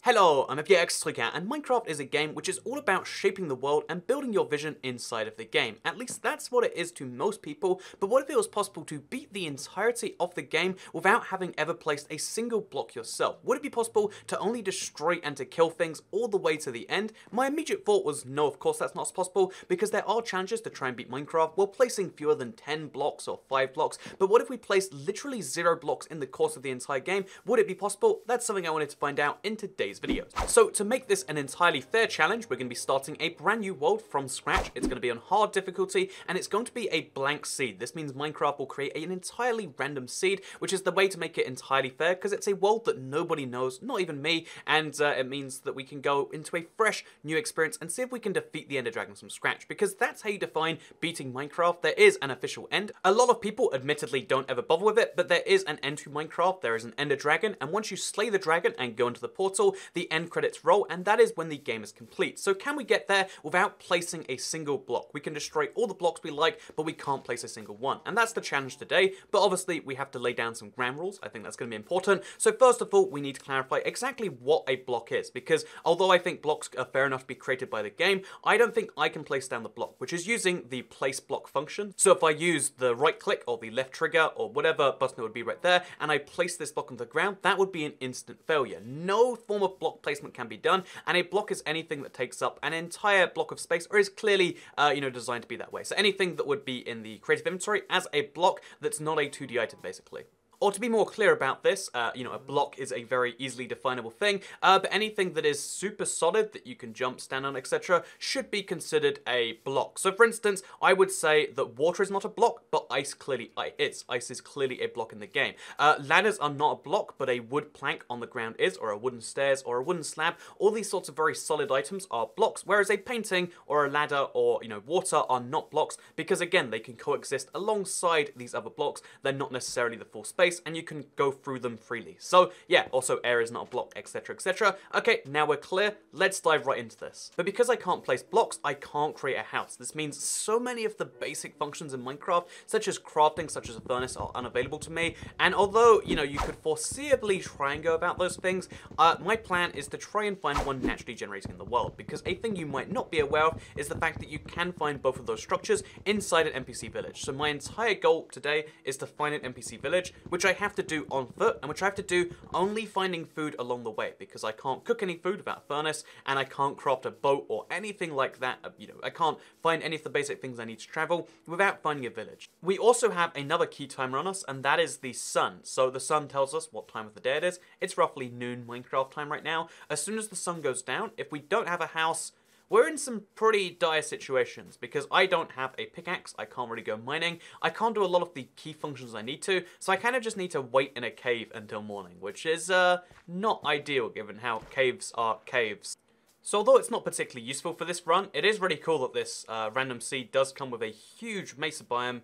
Hello, I'm FGX3Cat, and Minecraft is a game which is all about shaping the world and building your vision inside of the game. At least that's what it is to most people, but what if it was possible to beat the entirety of the game without having ever placed a single block yourself? Would it be possible to only destroy and to kill things all the way to the end? My immediate thought was no, of course that's not possible, because there are challenges to try and beat Minecraft while placing fewer than 10 blocks or 5 blocks, but what if we placed literally 0 blocks in the course of the entire game? Would it be possible? That's something I wanted to find out in today's videos. So to make this an entirely fair challenge, we're going to be starting a brand new world from scratch. It's going to be on hard difficulty, and it's going to be a blank seed. This means Minecraft will create an entirely random seed, which is the way to make it entirely fair, because it's a world that nobody knows, not even me, and it means that we can go into a fresh new experience and see if we can defeat the Ender Dragons from scratch, because that's how you define beating Minecraft. There is an official end. A lot of people admittedly don't ever bother with it, but there is an end to Minecraft. There is an Ender Dragon, and once you slay the dragon and go into the portal, the end credits roll, and that is when the game is complete. So can we get there without placing a single block? We can destroy all the blocks we like, but we can't place a single one. And that's the challenge today, but obviously we have to lay down some ground rules. I think that's going to be important. So first of all, we need to clarify exactly what a block is, because although I think blocks are fair enough to be created by the game, I don't think I can place down the block, which is using the place block function. So if I use the right click or the left trigger or whatever button it would be right there, and I place this block on the ground, that would be an instant failure. No form of block placement can be done, and a block is anything that takes up an entire block of space or is clearly designed to be that way. So anything that would be in the creative inventory as a block that's not a 2D item, basically. Or to be more clear about this, a block is a very easily definable thing, but anything that is super solid that you can jump, stand on, etc. should be considered a block. So for instance, I would say that water is not a block, but ice clearly is. Ice is clearly a block in the game. Ladders are not a block, but a wood plank on the ground is, or a wooden stairs, or a wooden slab. All these sorts of very solid items are blocks, whereas a painting or a ladder or, water are not blocks, because again, they can coexist alongside these other blocks. They're not necessarily the full space, and you can go through them freely. So yeah, also air is not a block, etc, etc. Okay, now we're clear, let's dive right into this. But because I can't place blocks, I can't create a house. This means so many of the basic functions in Minecraft, such as crafting, such as a furnace, are unavailable to me, and although, you could foreseeably try and go about those things, my plan is to try and find one naturally generating in the world, because a thing you might not be aware of is the fact that you can find both of those structures inside an NPC village. So my entire goal today is to find an NPC village, which I have to do on foot, and which I have to do only finding food along the way, because I can't cook any food without a furnace, and I can't craft a boat or anything like that. I can't find any of the basic things I need to travel without finding a village. We also have another key timer on us, and that is the sun. So the sun tells us what time of the day it is. It's roughly noon Minecraft time right now. As soon as the sun goes down, if we don't have a house, we're in some pretty dire situations, because I don't have a pickaxe, I can't really go mining, I can't do a lot of the key functions I need to, so I kind of just need to wait in a cave until morning, which is not ideal given how caves are caves. So although it's not particularly useful for this run, it is really cool that this random seed does come with a huge mesa biome,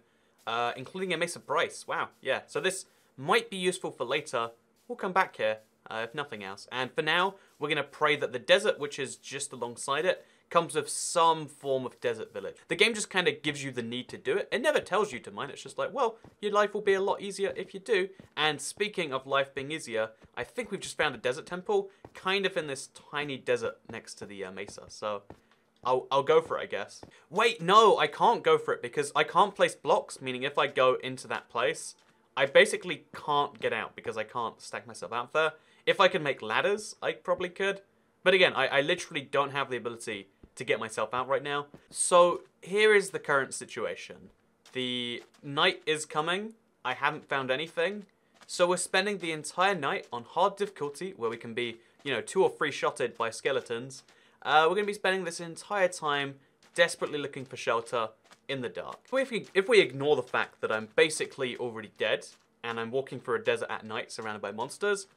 including a mesa Bryce. Wow, yeah, so this might be useful for later. We'll come back here, if nothing else. And for now, we're going to pray that the desert, which is just alongside it, comes with some form of desert village. The game just kind of gives you the need to do it. It never tells you to mine. It's just like, well, your life will be a lot easier if you do. And speaking of life being easier, I think we've just found a desert temple, kind of in this tiny desert next to the mesa. So I'll go for it, I guess. Wait, no, I can't go for it because I can't place blocks, meaning if I go into that place, I basically can't get out because I can't stack myself out there. If I could make ladders, I probably could. But again, I literally don't have the ability to get myself out right now. So here is the current situation. The night is coming. I haven't found anything. So we're spending the entire night on hard difficulty, where we can be, 2 or 3 shotted by skeletons. We're going to be spending this entire time desperately looking for shelter in the dark. If we ignore the fact that I'm basically already dead, and I'm walking through a desert at night surrounded by monsters,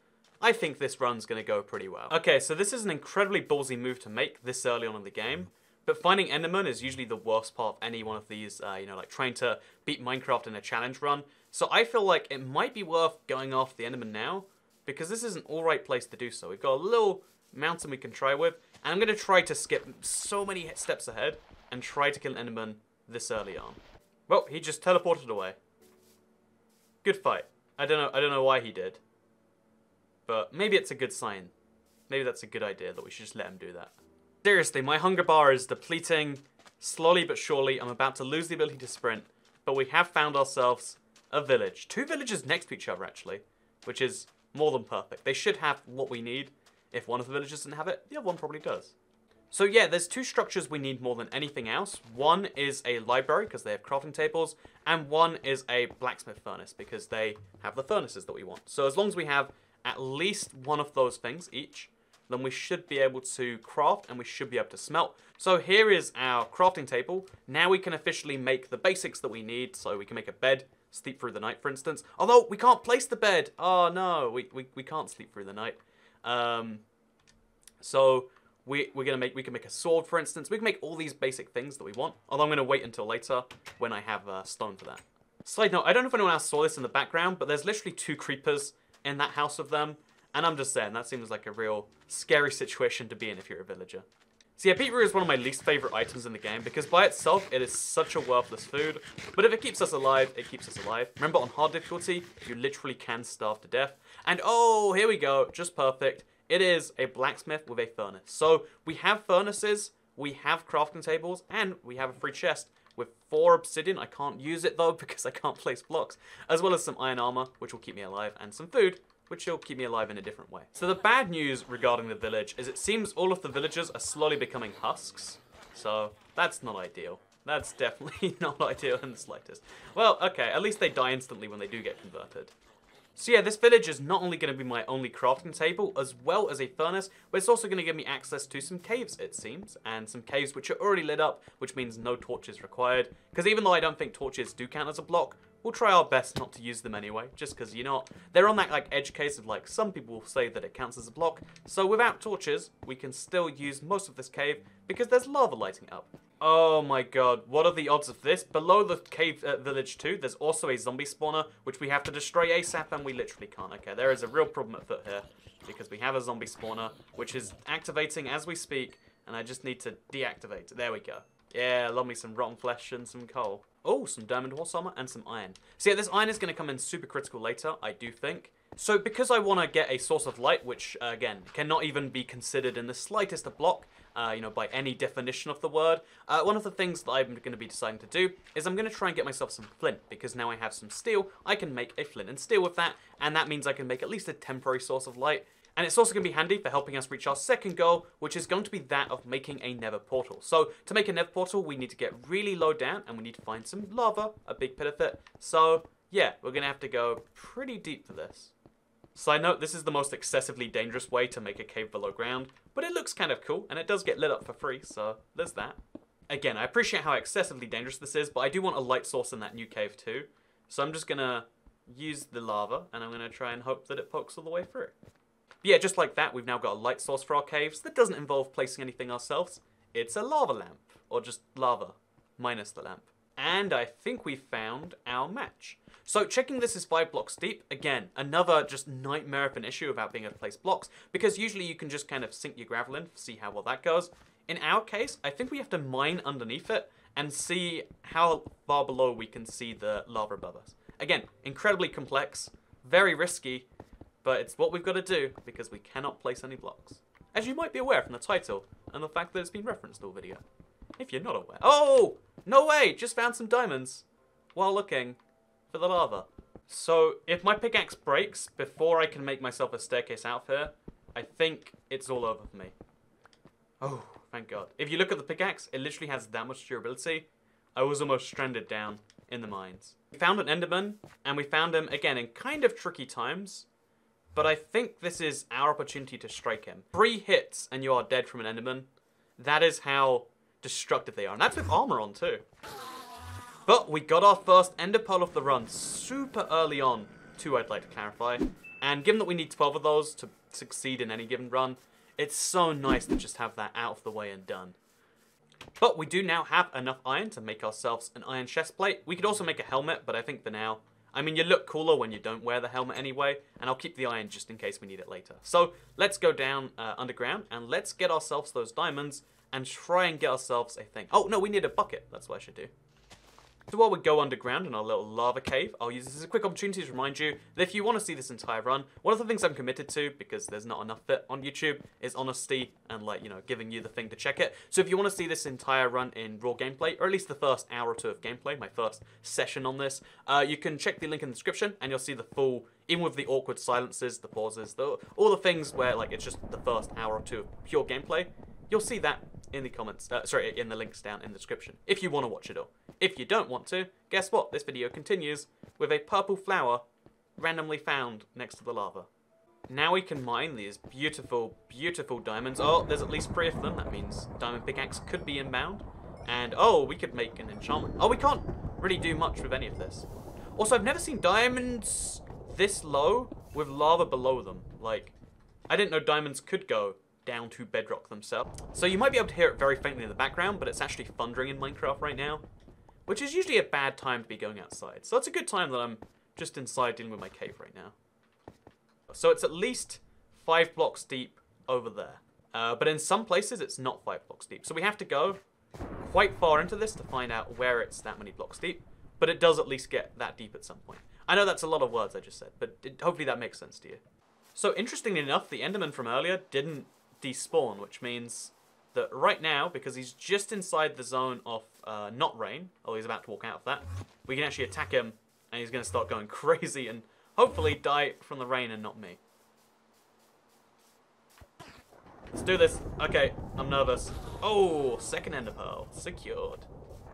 I think this run's going to go pretty well. Okay, so this is an incredibly ballsy move to make this early on in the game, but finding Enderman is usually the worst part of any one of these, like trying to beat Minecraft in a challenge run. So I feel like it might be worth going after the Enderman now, because this is an alright place to do so. We've got a little mountain we can try with, and I'm going to try to skip so many steps ahead and try to kill an Enderman this early on. Well, he just teleported away. Good fight. I don't know why he did. But maybe it's a good sign. Maybe that's a good idea, that we should just let him do that. Seriously, my hunger bar is depleting slowly but surely. I'm about to lose the ability to sprint, but we have found ourselves a village. 2 villages next to each other, actually, which is more than perfect. They should have what we need. If one of the villages doesn't have it, the other one probably does. So yeah, there's 2 structures we need more than anything else. One is a library, because they have crafting tables, and one is a blacksmith furnace, because they have the furnaces that we want. So as long as we have at least one of those things each, then we should be able to craft and we should be able to smelt. So here is our crafting table. Now we can officially make the basics that we need. So we can make a bed, sleep through the night, for instance. Although we can't place the bed. Oh no, we can't sleep through the night. So we can make a sword, for instance. We can make all these basic things that we want. Although I'm going to wait until later when I have stone for that. Side note, I don't know if anyone else saw this in the background, but there's literally 2 creepers in that house of them. And I'm just saying, that seems like a real scary situation to be in if you're a villager. So yeah, beetroot is one of my least favorite items in the game because by itself, it is such a worthless food. But if it keeps us alive, it keeps us alive. Remember, on hard difficulty, you literally can starve to death. And oh, here we go, just perfect. It is a blacksmith with a furnace. So we have furnaces, we have crafting tables, and we have a free chest with 4 obsidian. I can't use it though because I can't place blocks. As well as some iron armor, which will keep me alive, and some food, which will keep me alive in a different way. So the bad news regarding the village is it seems all of the villagers are slowly becoming husks. So that's not ideal. That's definitely not ideal in the slightest. Well, okay, at least they die instantly when they do get converted. So yeah, this village is not only going to be my only crafting table, as well as a furnace, but it's also going to give me access to some caves, it seems, and some caves which are already lit up, which means no torches required. Because even though I don't think torches do count as a block, we'll try our best not to use them anyway, just because, you know, they're on that like edge case of like, some people will say that it counts as a block, so without torches, we can still use most of this cave, because there's lava lighting up. Oh my god, what are the odds of this? Below the cave village too, there's also a zombie spawner, which we have to destroy ASAP, and we literally can't. Okay, there is a real problem at foot here, because we have a zombie spawner, which is activating as we speak, and I just need to deactivate it. There we go. Yeah, love me some rotten flesh and some coal. Oh, some diamond horse armor and some iron. So yeah, this iron is going to come in super critical later, I do think. So because I want to get a source of light, which again, cannot even be considered in the slightest a block, you know, by any definition of the word, one of the things that I'm going to be deciding to do is I'm going to try and get myself some flint, because now I have some steel, I can make a flint and steel with that, and that means I can make at least a temporary source of light. And it's also going to be handy for helping us reach our second goal, which is going to be that of making a nether portal. So to make a nether portal, we need to get really low down, and we need to find some lava, a big pit of it. So yeah, we're going to have to go pretty deep for this. Side note, this is the most excessively dangerous way to make a cave below ground, but it looks kind of cool, and it does get lit up for free, so there's that. Again, I appreciate how excessively dangerous this is, but I do want a light source in that new cave too. So I'm just going to use the lava, and I'm going to try and hope that it pokes all the way through. Yeah, just like that, we've now got a light source for our caves that doesn't involve placing anything ourselves. It's a lava lamp, or just lava, minus the lamp. And I think we found our match. So checking this is 5 blocks deep, again, another just nightmare of an issue about being able to place blocks, because usually you can just kind of sink your gravel in, see how well that goes. In our case, I think we have to mine underneath it and see how far below we can see the lava above us. Again, incredibly complex, very risky, but it's what we've got to do because we cannot place any blocks. As you might be aware from the title and the fact that it's been referenced all video. If you're not aware. Oh! No way! Just found some diamonds while looking for the lava. So if my pickaxe breaks before I can make myself a staircase out here, I think it's all over for me. Oh, thank God. If you look at the pickaxe, it literally has that much durability. I was almost stranded down in the mines. We found an Enderman, and we found him, again, in kind of tricky times. But I think this is our opportunity to strike him. 3 hits and you are dead from an Enderman. That is how destructive they are. And that's with armor on too. But we got our first ender pearl of the run super early on, too, I'd like to clarify. And given that we need 12 of those to succeed in any given run, it's so nice to just have that out of the way and done. But we do now have enough iron to make ourselves an iron chest plate. We could also make a helmet, but I think for now, I mean, you look cooler when you don't wear the helmet anyway, and I'll keep the iron just in case we need it later. So let's go down underground, and let's get ourselves those diamonds, and try and get ourselves a thing. Oh, no, we need a bucket. That's what I should do. So while we go underground in our little lava cave, I'll use this as a quick opportunity to remind you that if you want to see this entire run, one of the things I'm committed to, because there's not enough of it on YouTube, is honesty and, like, you know, giving you the thing to check it. So if you want to see this entire run in raw gameplay, or at least the first hour or two of gameplay, my first session on this, you can check the link in the description and you'll see the full, even with the awkward silences, the pauses, all the things where, like, it's just the first hour or two of pure gameplay. You'll see that in the comments, in the links down in the description, if you want to watch it all. If you don't want to, guess what? This video continues with a purple flower randomly found next to the lava. Now we can mine these beautiful, beautiful diamonds. Oh, there's at least 3 of them. That means diamond pickaxe could be inbound. And, oh, we could make an enchantment. Oh, we can't really do much with any of this. Also, I've never seen diamonds this low with lava below them. Like, I didn't know diamonds could go down to bedrock themselves. So you might be able to hear it very faintly in the background, but it's actually thundering in Minecraft right now, which is usually a bad time to be going outside. So it's a good time that I'm just inside dealing with my cave right now. So it's at least 5 blocks deep over there. But in some places it's not 5 blocks deep. So we have to go quite far into this to find out where it's that many blocks deep. But it does at least get that deep at some point. I know that's a lot of words I just said, but hopefully that makes sense to you. So interestingly enough, the Enderman from earlier didn't despawn, which means that right now, because he's just inside the zone of not rain, or he's about to walk out of that, we can actually attack him and he's going to start going crazy and hopefully die from the rain and not me. Let's do this. Okay, I'm nervous. Oh, second ender pearl. Secured.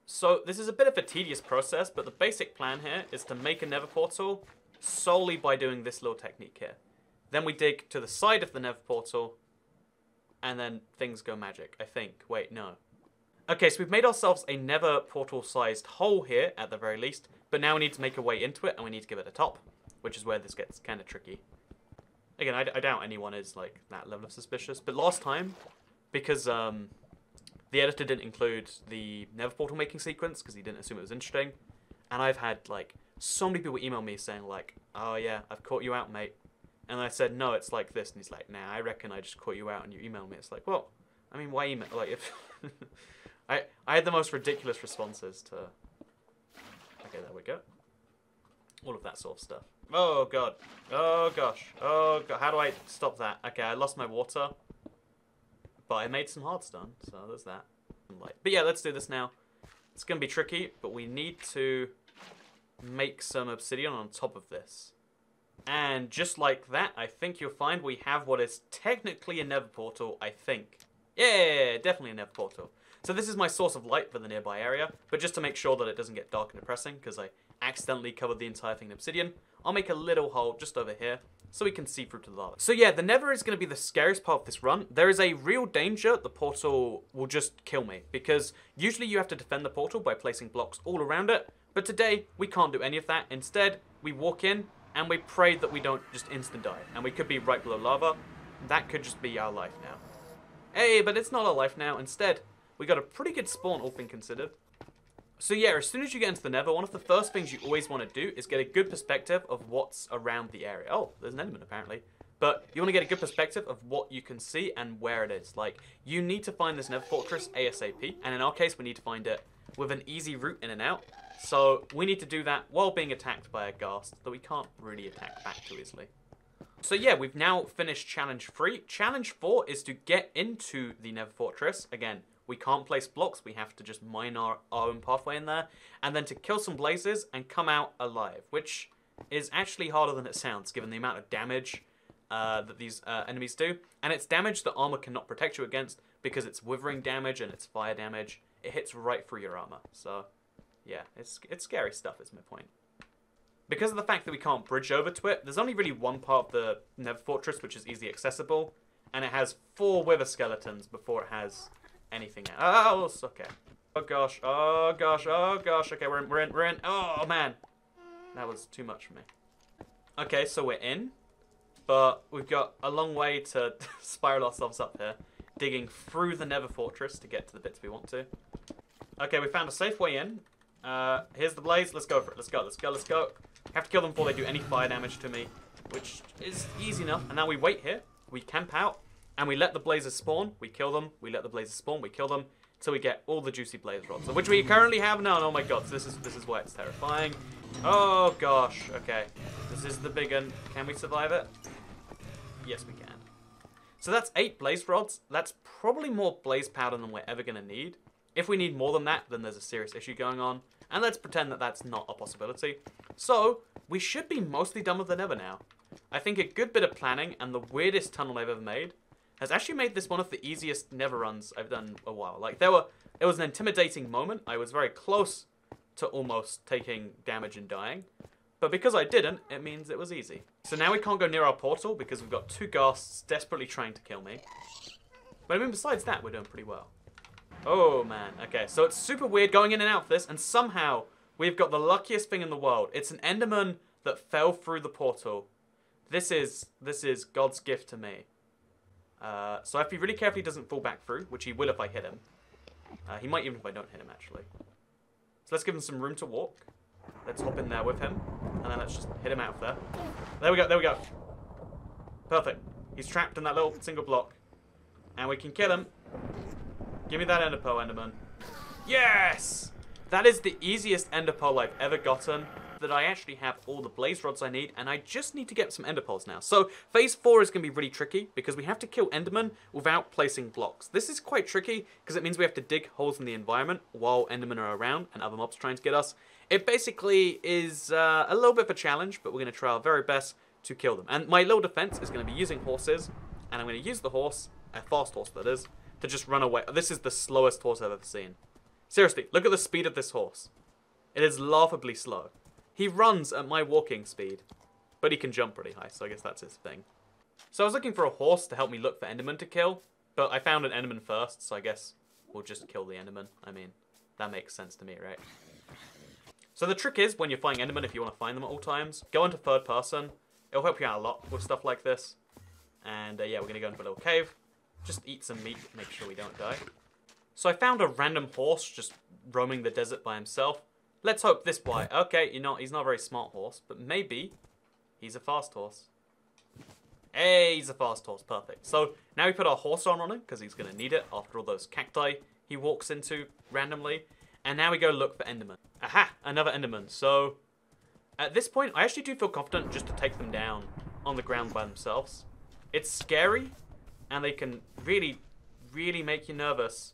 So this is a bit of a tedious process, but the basic plan here is to make a nether portal solely by doing this little technique here. Then we dig to the side of the nether portal, and then things go magic, I think. Wait, no. Okay, so we've made ourselves a nether portal-sized hole here, at the very least, but now we need to make a way into it, and we need to give it a top, which is where this gets kind of tricky. Again, I doubt anyone is, like, that level of suspicious, but last time, because the editor didn't include the nether portal making sequence, because he didn't assume it was interesting, and I've had, like, so many people email me saying, like, oh yeah, I've caught you out, mate. And I said, no, it's like this. And he's like, nah, I reckon I just caught you out and you emailed me. It's like, well, I mean, why email? Like, if I had the most ridiculous responses to... Okay, there we go. All of that sort of stuff. Oh, God. Oh, gosh. Oh, God. How do I stop that? Okay, I lost my water. But I made some hardstone, so there's that. But yeah, let's do this now. It's going to be tricky, but we need to make some obsidian on top of this. And just like that, I think you'll find we have what is technically a nether portal, I think. Yeah, definitely a nether portal. So this is my source of light for the nearby area, but just to make sure that it doesn't get dark and depressing, because I accidentally covered the entire thing in obsidian, I'll make a little hole just over here, so we can see through to the lava. So yeah, the nether is going to be the scariest part of this run. There is a real danger the portal will just kill me, because usually you have to defend the portal by placing blocks all around it, but today we can't do any of that. Instead, we walk in, and we pray that we don't just instant die. And we could be right below lava. That could just be our life now. Hey, but it's not our life now. Instead, we got a pretty good spawn, all things considered. So yeah, as soon as you get into the nether, one of the first things you always want to do is get a good perspective of what's around the area. Oh, there's an enderman apparently. But you want to get a good perspective of what you can see and where it is. Like, you need to find this nether fortress ASAP. And in our case, we need to find it with an easy route in and out. So we need to do that while being attacked by a ghast that we can't really attack back too easily. So yeah, we've now finished Challenge 3. Challenge 4 is to get into the nether fortress. Again, we can't place blocks. We have to just mine our own pathway in there. And then to kill some blazes and come out alive, which is actually harder than it sounds, given the amount of damage that these enemies do. And it's damage that armor cannot protect you against, because it's withering damage and it's fire damage. It hits right through your armor. So yeah, it's scary stuff is my point. Because of the fact that we can't bridge over to it, there's only really one part of the nether fortress which is easily accessible, and it has 4 wither skeletons before it has anything else. Okay. Oh gosh, oh gosh, oh gosh. Okay, we're in. Oh man, that was too much for me. Okay, so we're in, but we've got a long way to spiral ourselves up here, digging through the nether fortress to get to the bits we want to. Okay, we found a safe way in. Here's the blaze. Let's go for it. Let's go, let's go, let's go. Have to kill them before they do any fire damage to me, which is easy enough. And now we wait here. We camp out, and we let the blazes spawn. We kill them. We let the blazes spawn. We kill them. till we get all the juicy blaze rods, of which we currently have none. Oh my god, so this is why it's terrifying. Oh gosh, okay. This is the big one. Can we survive it? Yes, we can. So that's 8 blaze rods. That's probably more blaze powder than we're ever going to need. If we need more than that, then there's a serious issue going on. And let's pretend that that's not a possibility. So, we should be mostly done with the Nether now. I think a good bit of planning and the weirdest tunnel I've ever made has actually made this one of the easiest Nether runs I've done in a while. Like, it was an intimidating moment. I was very close to almost taking damage and dying. But because I didn't, it means it was easy. So now we can't go near our portal because we've got 2 ghasts desperately trying to kill me. But I mean, besides that, we're doing pretty well. Oh, man. Okay, so it's super weird going in and out of this, and somehow we've got the luckiest thing in the world. It's an Enderman that fell through the portal. This is God's gift to me. So I have to be really careful he doesn't fall back through, which he will if I hit him. He might even if I don't hit him, actually. So let's give him some room to walk. Let's hop in there with him, and then let's just hit him out of there. There we go, there we go. Perfect. He's trapped in that little single block. And we can kill him. Give me that ender pearl, Enderman. Yes! That is the easiest ender pearl I've ever gotten. That I actually have all the blaze rods I need, and I just need to get some ender pearls now. So, phase 4 is going to be really tricky, because we have to kill endermen without placing blocks. This is quite tricky, because it means we have to dig holes in the environment while endermen are around, and other mobs trying to get us. It basically is a little bit of a challenge, but we're going to try our very best to kill them. And my little defense is going to be using horses, and I'm going to use the horse, a fast horse that is, to just run away. This is the slowest horse I've ever seen. Seriously, look at the speed of this horse. It is laughably slow. He runs at my walking speed, but he can jump pretty high, so I guess that's his thing. So I was looking for a horse to help me look for endermen to kill, but I found an enderman first, so I guess we'll just kill the enderman. I mean, that makes sense to me, right? So the trick is, when you're fighting endermen, if you want to find them at all times, go into third person. It'll help you out a lot with stuff like this. And yeah, we're going to go into a little cave. Just eat some meat, make sure we don't die. So I found a random horse just roaming the desert by himself. Let's hope this boy. Okay, he's not a very smart horse, but maybe he's a fast horse. Hey, he's a fast horse. Perfect. So now we put our horse armor on him because he's going to need it after all those cacti he walks into randomly. And now we go look for endermen. Aha, another enderman. So at this point, I actually do feel confident just to take them down on the ground by themselves. It's scary, and they can really, really make you nervous.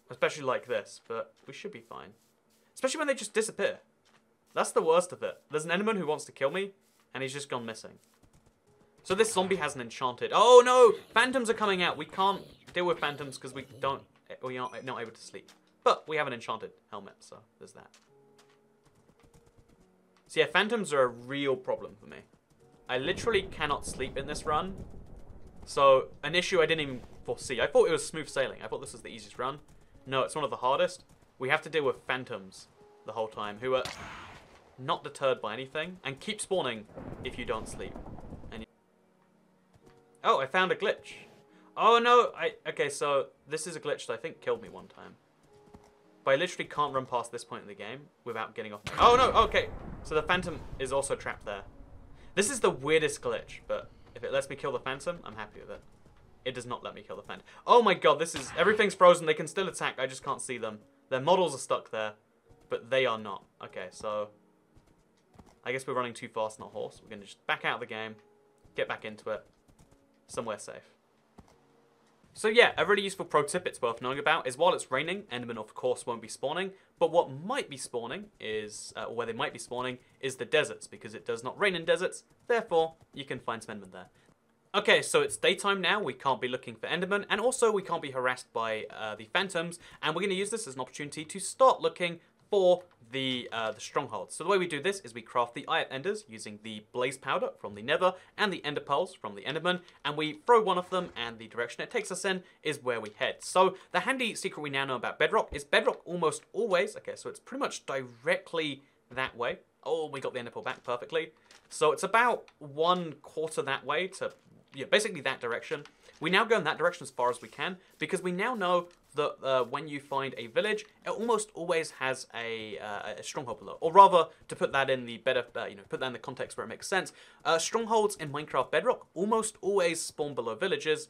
Especially like this, but we should be fine. Especially when they just disappear. That's the worst of it. There's an enderman who wants to kill me, and he's just gone missing. So this zombie has an enchanted... Oh no! Phantoms are coming out. We can't deal with phantoms because we aren't not able to sleep. But we have an enchanted helmet, so there's that. So yeah, phantoms are a real problem for me. I literally cannot sleep in this run. So, an issue I didn't even foresee. I thought it was smooth sailing. I thought this was the easiest run. No, it's one of the hardest. We have to deal with phantoms the whole time, who are not deterred by anything, and keep spawning if you don't sleep. Oh, I found a glitch. Oh no, okay, so this is a glitch that I think killed me one time. But I literally can't run past this point in the game without getting off. Oh no, okay. So the phantom is also trapped there. This is the weirdest glitch, but if it lets me kill the phantom, I'm happy with it. It does not let me kill the phantom. Oh my god, everything's frozen. They can still attack. I just can't see them. Their models are stuck there, but they are not. Okay, so I guess we're running too fast on our horse. We're going to just back out of the game, get back into it, somewhere safe. So yeah, a really useful pro tip it's worth knowing about is while it's raining, endermen of course won't be spawning, but what might be spawning is, or where they might be spawning, is the deserts, because it does not rain in deserts, therefore you can find some endermen there. Okay, so it's daytime now, we can't be looking for endermen, and also we can't be harassed by the phantoms, and we're going to use this as an opportunity to start looking for the stronghold. So the way we do this is we craft the eye enders using the blaze powder from the nether and the ender pearls from the enderman, and we throw one of them, and the direction it takes us in is where we head. So the handy secret we now know about bedrock is bedrock almost always, okay, so it's pretty much directly that way. Oh, we got the ender pearl back perfectly. So it's about 1/4 that way to, yeah, basically that direction. We now go in that direction as far as we can, because we now know that when you find a village, it almost always has a stronghold below. Or rather, to put that in the better, put that in the context where it makes sense, strongholds in Minecraft Bedrock almost always spawn below villages,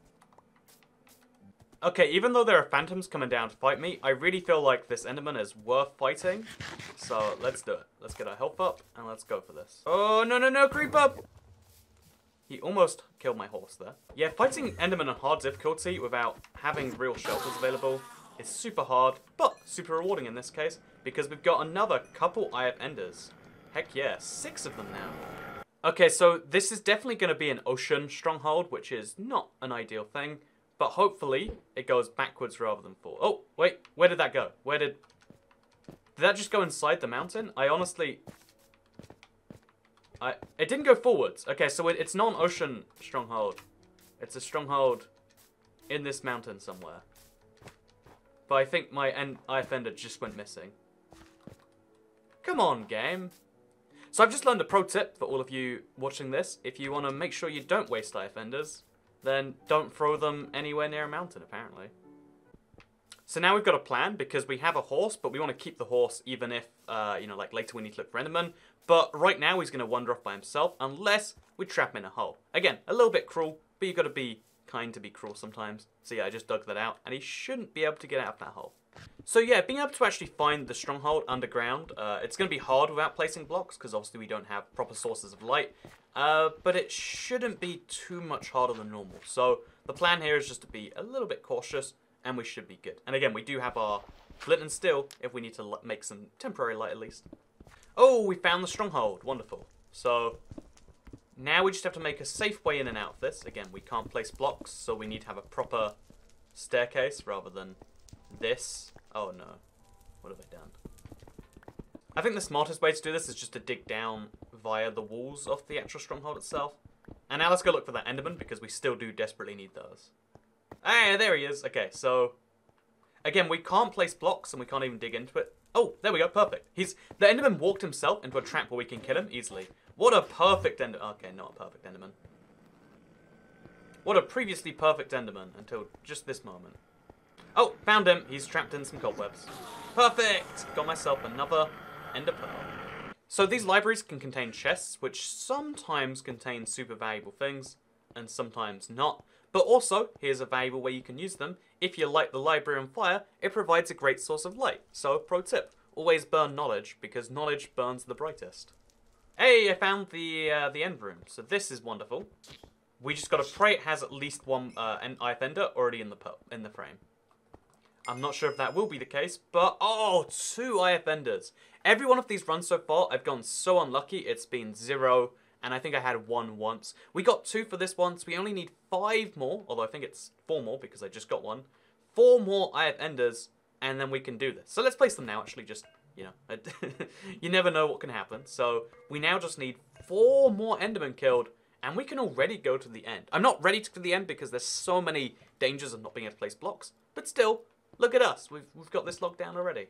Okay, even though there are phantoms coming down to fight me, I really feel like this Enderman is worth fighting. So let's do it. Let's get our health up and let's go for this. Oh, no, no, no, creeper! He almost killed my horse there. Yeah, fighting Enderman on hard difficulty without having real shelters available is super hard, but super rewarding in this case, because we've got another couple IF Enders. Heck yeah, 6 of them now. Okay, so this is definitely going to be an ocean stronghold, which is not an ideal thing. But hopefully, it goes backwards rather than forward. Oh, wait, where did that go? Did that just go inside the mountain? I honestly... It didn't go forwards. Okay, so it's not an ocean stronghold. It's a stronghold in this mountain somewhere. But I think my IF Ender just went missing. Come on, game. So I've just learned a pro tip for all of you watching this. If you want to make sure you don't waste IF Enders, then don't throw them anywhere near a mountain, apparently. So now we've got a plan, because we have a horse, but we want to keep the horse even if, you know, like later we need to look for Enderman. But right now he's going to wander off by himself, unless we trap him in a hole. Again, a little bit cruel, but you've got to be kind to be cruel sometimes. So yeah, I just dug that out, and he shouldn't be able to get out of that hole. So yeah, being able to actually find the stronghold underground, it's going to be hard without placing blocks, because obviously we don't have proper sources of light. But it shouldn't be too much harder than normal. So the plan here is just to be a little bit cautious, and we should be good. And again, we do have our flint and steel if we need to make some temporary light at least. Oh, we found the stronghold. Wonderful. So now we just have to make a safe way in and out of this. Again, we can't place blocks, so we need to have a proper staircase rather than this. Oh no. What have I done? I think the smartest way to do this is just to dig down via the walls of the actual stronghold itself. And now let's go look for that Enderman, because we still do desperately need those. Hey, there he is. Okay, so again, we can't place blocks and we can't even dig into it. Oh, there we go. Perfect. The Enderman walked himself into a trap where we can kill him easily. What a perfect Enderman. Okay, not a perfect Enderman. What a previously perfect Enderman until just this moment. Oh, found him. He's trapped in some cobwebs. Perfect. Got myself another Ender Pearl. So these libraries can contain chests, which sometimes contain super valuable things, and sometimes not. But also, here's a valuable way you can use them. If you light the library on fire, it provides a great source of light. So, pro tip, always burn knowledge, because knowledge burns the brightest. Hey, I found the end room. So this is wonderful. We just gotta pray it has at least one IF Ender already in the frame. I'm not sure if that will be the case, but oh, 2 IF Enders. Every one of these runs so far, I've gone so unlucky. It's been 0, and I think I had 1 once. We got 2 for this one, so we only need 5 more, although I think it's 4 more because I just got 1. 4 more IF Enders, and then we can do this. So let's place them now, actually, just, you know, you never know what can happen. So we now just need 4 more Endermen killed, and we can already go to the end. I'm not ready to the end because there's so many dangers of not being able to place blocks, but still, look at us. We've got this locked down already.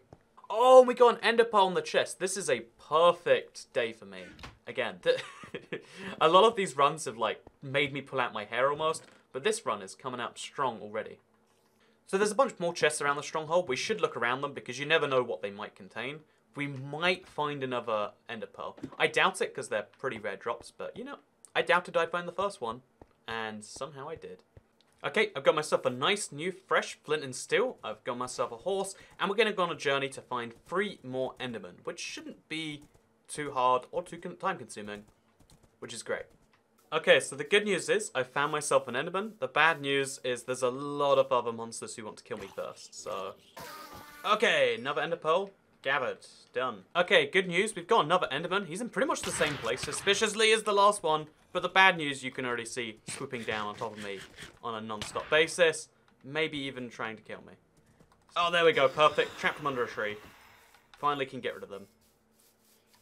Oh, and we got an Ender Pearl on the chest. This is a perfect day for me. Again, a lot of these runs have like made me pull out my hair almost, but this run is coming out strong already. So there's a bunch more chests around the stronghold. We should look around them because you never know what they might contain. We might find another Ender Pearl. I doubt it because they're pretty rare drops, but you know, I doubted I'd find the first one, and somehow I did. Okay, I've got myself a nice new fresh flint and steel. I've got myself a horse, and we're going to go on a journey to find 3 more Endermen, which shouldn't be too hard or too time consuming, which is great. Okay, so the good news is I found myself an Enderman. The bad news is there's a lot of other monsters who want to kill me first, so... Okay, another Ender Pearl. Gathered. Done. Okay, good news. We've got another Enderman. He's in pretty much the same place, suspiciously as the last one. But the bad news, you can already see swooping down on top of me on a non-stop basis. Maybe even trying to kill me. Oh, there we go. Perfect. Trapped them under a tree. Finally can get rid of them.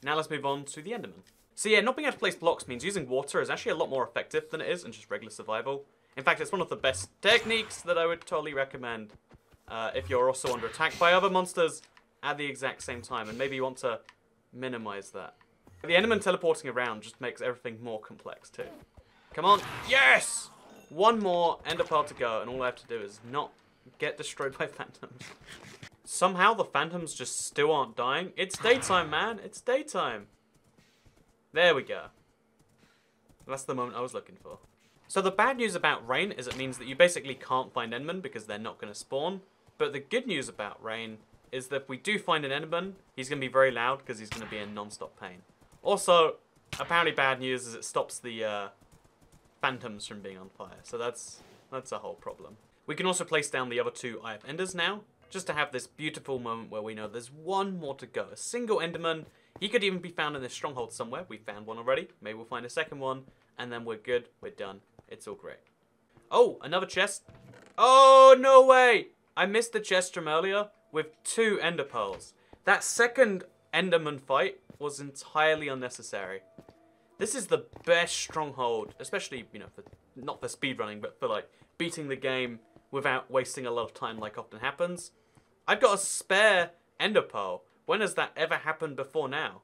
Now let's move on to the Enderman. So yeah, not being able to place blocks means using water is actually a lot more effective than it is in just regular survival. In fact, it's one of the best techniques that I would totally recommend if you're also under attack by other monsters at the exact same time, and maybe you want to minimize that. The Enderman teleporting around just makes everything more complex too. Come on. Yes! 1 more Ender Pearl to go, and all I have to do is not get destroyed by phantoms. Somehow the phantoms just still aren't dying. It's daytime, man. It's daytime. There we go. That's the moment I was looking for. So the bad news about rain is it means that you basically can't find Endermen because they're not going to spawn. But the good news about rain is that if we do find an Enderman, he's going to be very loud because he's going to be in non-stop pain. Also, apparently bad news is it stops the phantoms from being on fire. So that's a whole problem. We can also place down the other 2 Eye of Enders now, just to have this beautiful moment where we know there's one more to go. A single Enderman. He could even be found in this stronghold somewhere. We found one already. Maybe we'll find a second one. And then we're good. We're done. It's all great. Oh, another chest. Oh, no way. I missed the chest from earlier with 2 ender pearls. That second Enderman fight was entirely unnecessary. This is the best stronghold, especially, you know, for, not for speedrunning, but for, like, beating the game without wasting a lot of time like often happens. I've got a spare ender pearl. When has that ever happened before now?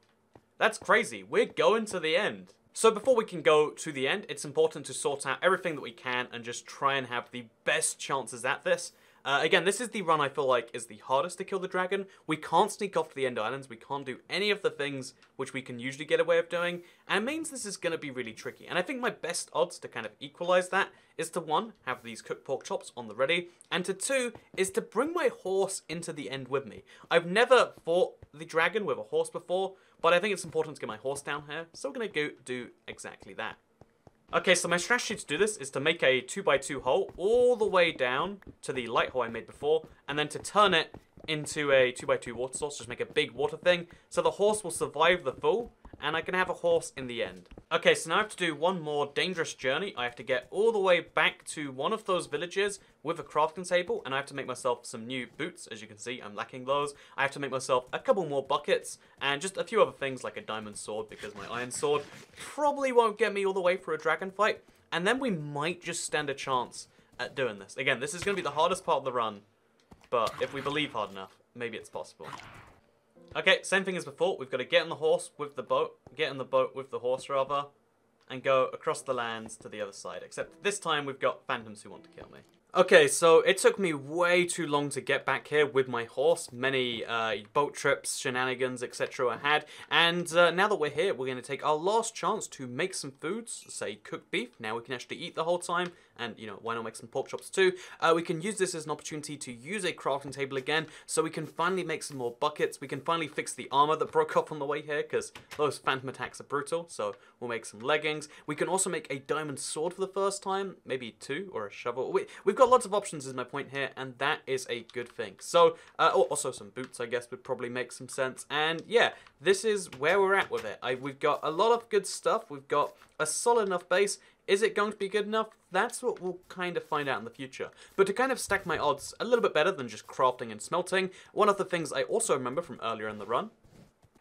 That's crazy. We're going to the end. So before we can go to the end, it's important to sort out everything that we can and just try and have the best chances at this. Again, this is the run I feel like is the hardest to kill the dragon. We can't sneak off to the End Islands. We can't do any of the things which we can usually get away with doing. And it means this is going to be really tricky. And I think my best odds to kind of equalize that is to 1, have these cooked pork chops on the ready. And to 2, is to bring my horse into the end with me. I've never fought the dragon with a horse before, but I think it's important to get my horse down here. So we're going to go do exactly that. Okay, so my strategy to do this is to make a 2x2 hole all the way down to the light hole I made before, and then to turn it into a 2x2 water source, just make a big water thing, so the horse will survive the fall, and I can have a horse in the end. Okay, so now I have to do one more dangerous journey. I have to get all the way back to one of those villages with a crafting table, and I have to make myself some new boots. As you can see, I'm lacking those. I have to make myself a couple more buckets, and just a few other things like a diamond sword, because my iron sword probably won't get me all the way for a dragon fight, and then we might just stand a chance at doing this. Again, this is going to be the hardest part of the run, but if we believe hard enough, maybe it's possible. Okay, same thing as before. We've got to get on the horse with the boat, get in the boat with the horse rather, and go across the lands to the other side. Except this time we've got phantoms who want to kill me. Okay, so it took me way too long to get back here with my horse. Many boat trips, shenanigans, etc. I had. And now that we're here, we're going to take our last chance to make some foods, say cooked beef. Now we can actually eat the whole time. And, you know, why not make some pork chops too? We can use this as an opportunity to use a crafting table again, so we can finally make some more buckets. We can finally fix the armor that broke off on the way here, because those phantom attacks are brutal, so we'll make some leggings. We can also make a diamond sword for the first time, maybe 2, or a shovel. We've got lots of options is my point here, and that is a good thing. So, also some boots, I guess, would probably make some sense. And yeah, this is where we're at with it. We've got a lot of good stuff. We've got a solid enough base. Is it going to be good enough? That's what we'll kind of find out in the future. But to kind of stack my odds a little bit better than just crafting and smelting, one of the things I also remember from earlier in the run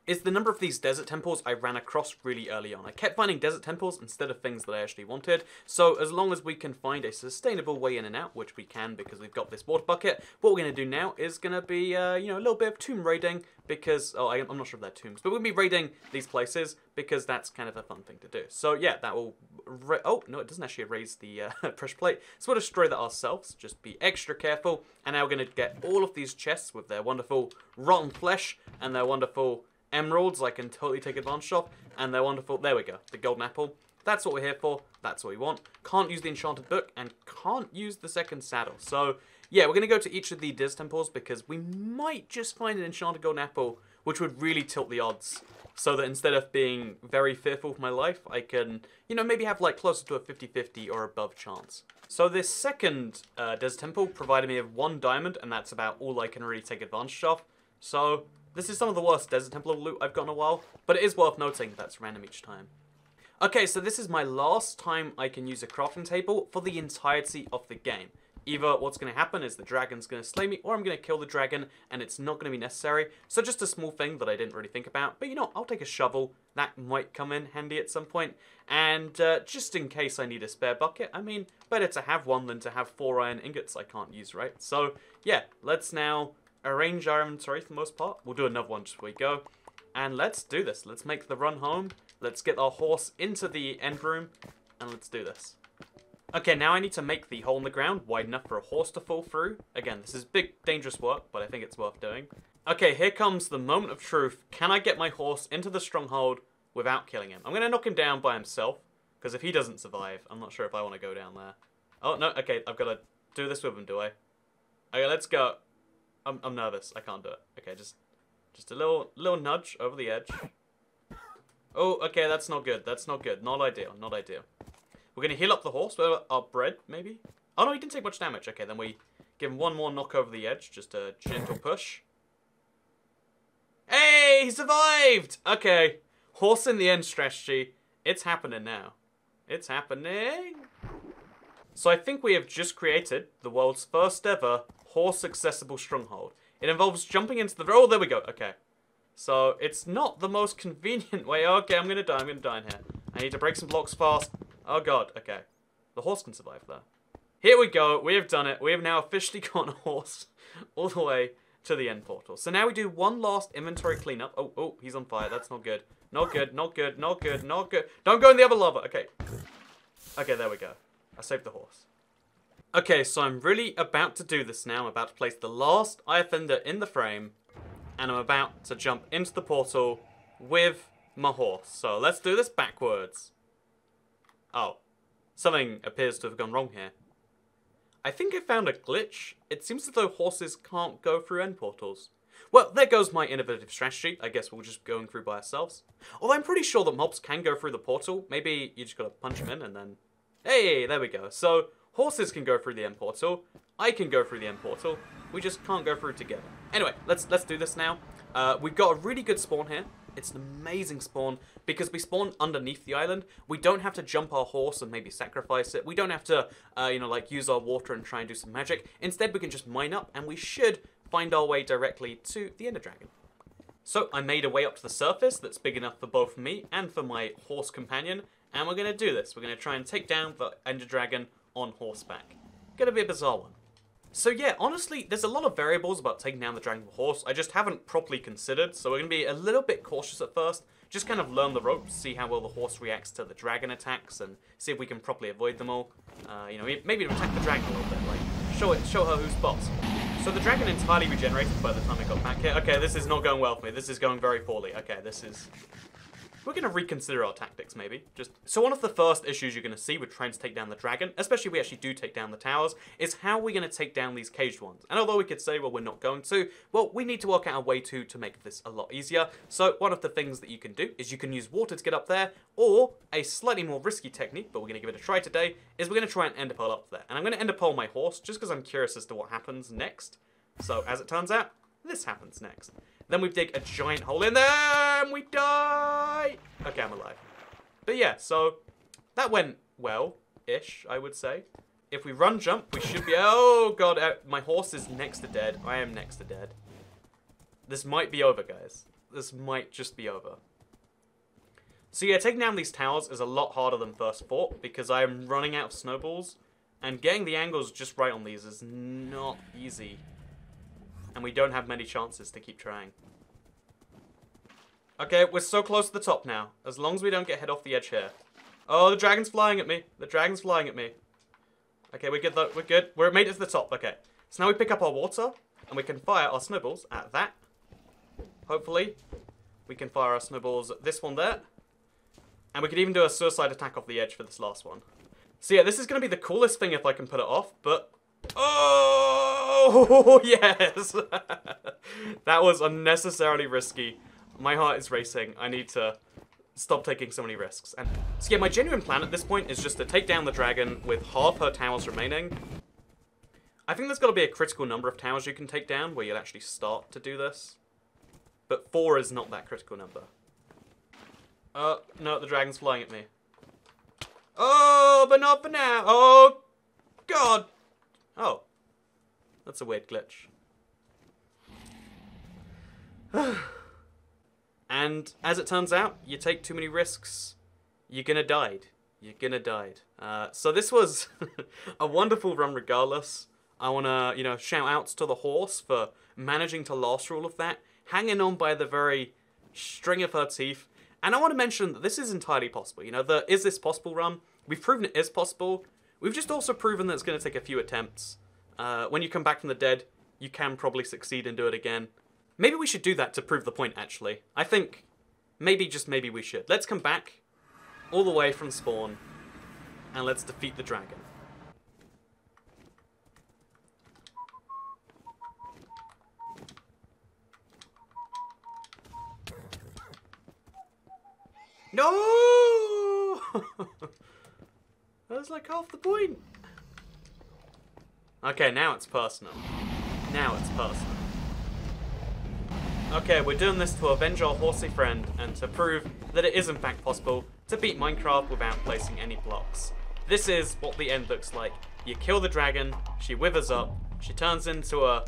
is the number of these desert temples I ran across really early on. I kept finding desert temples instead of things that I actually wanted, so as long as we can find a sustainable way in and out, which we can because we've got this water bucket, what we're going to do now is going to be, you know, a little bit of tomb raiding, because, I'm not sure if they're tombs, but we'll be raiding these places because that's kind of a fun thing to do. So yeah, that will, oh, no, it doesn't actually erase the pressure plate, so we'll destroy that ourselves, just be extra careful, and now we're going to get all of these chests with their wonderful rotten flesh and their wonderful emeralds I can totally take advantage of, and they're wonderful. There we go, the golden apple. That's what we're here for. That's what we want. Can't use the enchanted book and can't use the second saddle. So yeah, we're going to go to each of the Diz temples because we might just find an enchanted golden apple, which would really tilt the odds. So that instead of being very fearful for my life, I can, you know, maybe have like closer to a 50-50 or above chance. So this second Diz temple provided me with 1 diamond, and that's about all I can really take advantage of. So this is some of the worst Desert Temple loot I've got in a while, but it is worth noting that's random each time. Okay, so this is my last time I can use a crafting table for the entirety of the game. Either what's going to happen is the dragon's going to slay me, or I'm going to kill the dragon, and it's not going to be necessary. So just a small thing that I didn't really think about, but you know, I'll take a shovel. That might come in handy at some point. And just in case I need a spare bucket, I mean, better to have one than to have 4 iron ingots I can't use, right? So yeah, let's now arrange our inventory for the most part. We'll do another one just before we go. And let's do this. Let's make the run home. Let's get our horse into the end room. And let's do this. Okay, now I need to make the hole in the ground wide enough for a horse to fall through. Again, this is big, dangerous work, but I think it's worth doing. Okay, here comes the moment of truth. Can I get my horse into the stronghold without killing him? I'm going to knock him down by himself, Because if he doesn't survive, I'm not sure if I want to go down there. Oh, no, okay, I've got to do this with him, do I? Okay, let's go. I'm nervous. I can't do it. Okay, just a little nudge over the edge. Oh, okay, that's not good. That's not good. Not ideal. Not ideal. We're going to heal up the horse with our bread, maybe? Oh, no, he didn't take much damage. Okay, then we give him one more knock over the edge. Just a gentle push. Hey, he survived! Okay, horse in the end strategy. It's happening now. It's happening. So I think we have just created the world's first ever horse-accessible stronghold. It involves jumping into the... Oh, there we go. Okay. So it's not the most convenient way. Okay, I'm going to die. I'm going to die in here. I need to break some blocks fast. Oh, God. Okay. The horse can survive there. Here we go. We have done it. We have now officially gotten a horse all the way to the end portal. So now we do one last inventory cleanup. Oh, he's on fire. That's not good. Not good, not good, not good, not good. Don't go in the other lava. Okay. Okay, there we go. I saved the horse. Okay, so I'm really about to do this now. I'm about to place the last eye offender in the frame. And I'm about to jump into the portal with my horse. So let's do this backwards. Oh. Something appears to have gone wrong here. I think I found a glitch. It seems as though horses can't go through end portals. Well, there goes my innovative strategy. I guess we're just going through by ourselves. Although I'm pretty sure that mobs can go through the portal. Maybe you just gotta punch them in and then... Hey, there we go. So, horses can go through the end portal. I can go through the end portal. We just can't go through together. Anyway, let's do this now. We've got a really good spawn here. It's an amazing spawn because we spawn underneath the island. We don't have to jump our horse and maybe sacrifice it. We don't have to, like use our water and try and do some magic. Instead, we can just mine up and we should find our way directly to the Ender Dragon. So I made a way up to the surface that's big enough for both me and for my horse companion. And we're going to do this. We're going to try and take down the Ender Dragon on horseback. Gonna be a bizarre one. So yeah, honestly, there's a lot of variables about taking down the dragon with a horse I just haven't properly considered, so we're going to be a little bit cautious at first, just kind of learn the ropes, see how well the horse reacts to the dragon attacks, and see if we can properly avoid them all. Maybe attack the dragon a little bit, like, show her who's boss. So the dragon entirely regenerated by the time I got back here. Okay, this is not going well for me, this is going very poorly. Okay, this is... We're going to reconsider our tactics, maybe. So one of the first issues you're going to see with trying to take down the dragon, especially if we actually do take down the towers, is how we're going to take down these caged ones. And although we could say, well, we're not going to, well, we need to work out a way to make this a lot easier. So one of the things that you can do is you can use water to get up there, or a slightly more risky technique, but we're going to give it a try today, is we're going to try and ender pearl up there. And I'm going to ender pearl my horse, just because I'm curious as to what happens next. So as it turns out, this happens next. Then we dig a giant hole in there, and we die! Okay, I'm alive. But yeah, so that went well-ish, I would say. If we run jump, we should be... Oh, God, my horse is next to dead. I am next to dead. This might be over, guys. This might just be over. So yeah, taking down these towers is a lot harder than first thought, because I am running out of snowballs, and getting the angles just right on these is not easy. And we don't have many chances to keep trying. Okay, we're so close to the top now. As long as we don't get hit off the edge here. Oh, the dragon's flying at me. The dragon's flying at me. Okay, we're good though. We're good. We're made it to the top. Okay. So now we pick up our water. And we can fire our snowballs at that. Hopefully. We can fire our snowballs at this one there. And we could even do a suicide attack off the edge for this last one. So yeah, this is going to be the coolest thing if I can put it off. But... Oh, yes! That was unnecessarily risky. My heart is racing. I need to stop taking so many risks. And so yeah, my genuine plan at this point is just to take down the dragon with half her towers remaining. I think there's got to be a critical number of towers you can take down where you'll actually start to do this. But 4 is not that critical number. No, the dragon's flying at me. Oh, but not for now. Oh, God. Oh, that's a weird glitch. And as it turns out, you take too many risks, you're gonna die. You're gonna die. So this was a wonderful run regardless. I wanna, shout outs to the horse for managing to last through all of that, hanging on by the very string of her teeth. And I want to mention that this is entirely possible. The Is This Possible run, we've proven it is possible. We've just also proven that it's going to take a few attempts. When you come back from the dead, you can probably succeed and do it again. Maybe we should do that to prove the point, actually. I think maybe, just maybe we should. Let's come back all the way from spawn. and let's defeat the dragon. No! That was like half the point. Okay, now it's personal. Now it's personal. Okay, we're doing this to avenge our horsey friend and to prove that it is in fact possible to beat Minecraft without placing any blocks. This is what the end looks like. You kill the dragon, she withers up, she turns into a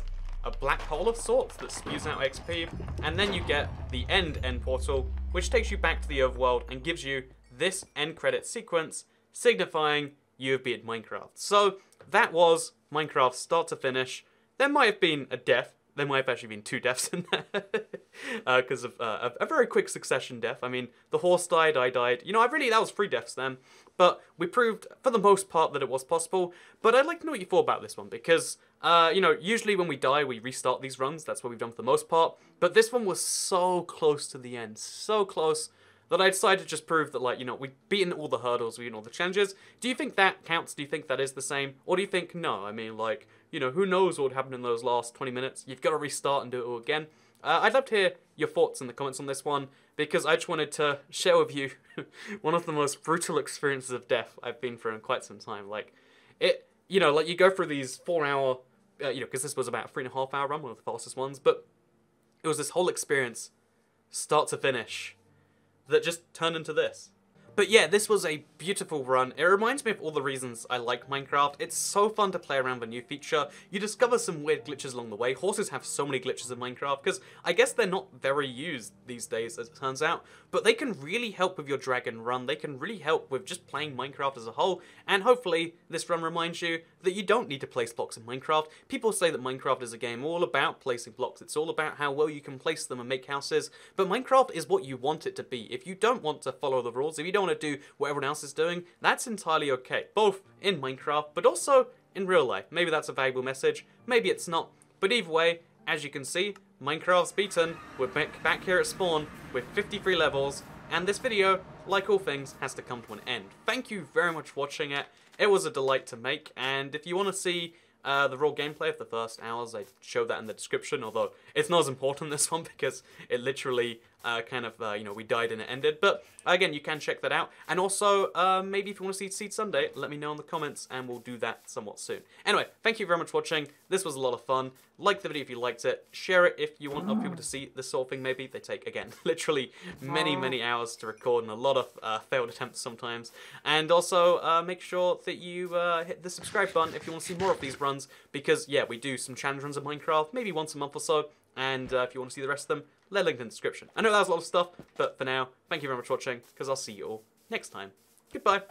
black hole of sorts that spews out XP, and then you get the end portal, which takes you back to the overworld and gives you this end credit sequence, signifying you have beaten Minecraft. So that was Minecraft start to finish. There might have been a death. There might have actually been 2 deaths in there because of a very quick succession death. I mean, the horse died, I died. You know, that was 3 deaths then. But we proved, for the most part, that it was possible. But I'd like to know what you thought about this one because, you know, usually when we die, we restart these runs. That's what we've done for the most part. But this one was so close to the end, so close, that I decided to just prove that, like, you know, we've beaten all the hurdles, we've beaten all the challenges. Do you think that counts? Do you think that is the same? Or do you think, no, I mean, like, you know, who knows what would happen in those last 20 minutes? You've got to restart and do it all again. I'd love to hear your thoughts in the comments on this one, because I just wanted to share with you one of the most brutal experiences of death I've been through in quite some time. Like, you know, like, you go through these 4-hour, you know, because this was about a 3.5-hour run, one of the fastest ones, but it was this whole experience, start to finish, that just turned into this. But yeah, this was a beautiful run. It reminds me of all the reasons I like Minecraft. It's so fun to play around with a new feature. You discover some weird glitches along the way. Horses have so many glitches in Minecraft because I guess they're not very used these days, as it turns out. But they can really help with your dragon run. They can really help with just playing Minecraft as a whole. And hopefully this run reminds you that you don't need to place blocks in Minecraft. People say that Minecraft is a game all about placing blocks. It's all about how well you can place them and make houses. But Minecraft is what you want it to be. If you don't want to follow the rules, if you don't want to do what everyone else is doing, that's entirely okay. Both in Minecraft, but also in real life. Maybe that's a valuable message, maybe it's not. But either way, as you can see, Minecraft's beaten. We're back here at spawn with 53 levels, and this video, like all things, has to come to an end. Thank you very much for watching it. It was a delight to make, and if you want to see the raw gameplay of the first hours, I showed that in the description, although it's not as important this one because it literally you know, we died and it ended. But again, you can check that out. And also, maybe if you want to see Seed Sunday, let me know in the comments and we'll do that somewhat soon. Anyway, thank you very much for watching. This was a lot of fun. Like the video if you liked it. Share it if you want other people to see this sort of thing maybe. They take, again, literally many hours to record and a lot of failed attempts sometimes. And also, make sure that you hit the subscribe button if you want to see more of these runs. Because, yeah, we do some challenge runs of Minecraft, maybe once a month or so. And if you want to see the rest of them, they're linked in the description. I know that was a lot of stuff, but for now, thank you very much for watching, because I'll see you all next time. Goodbye.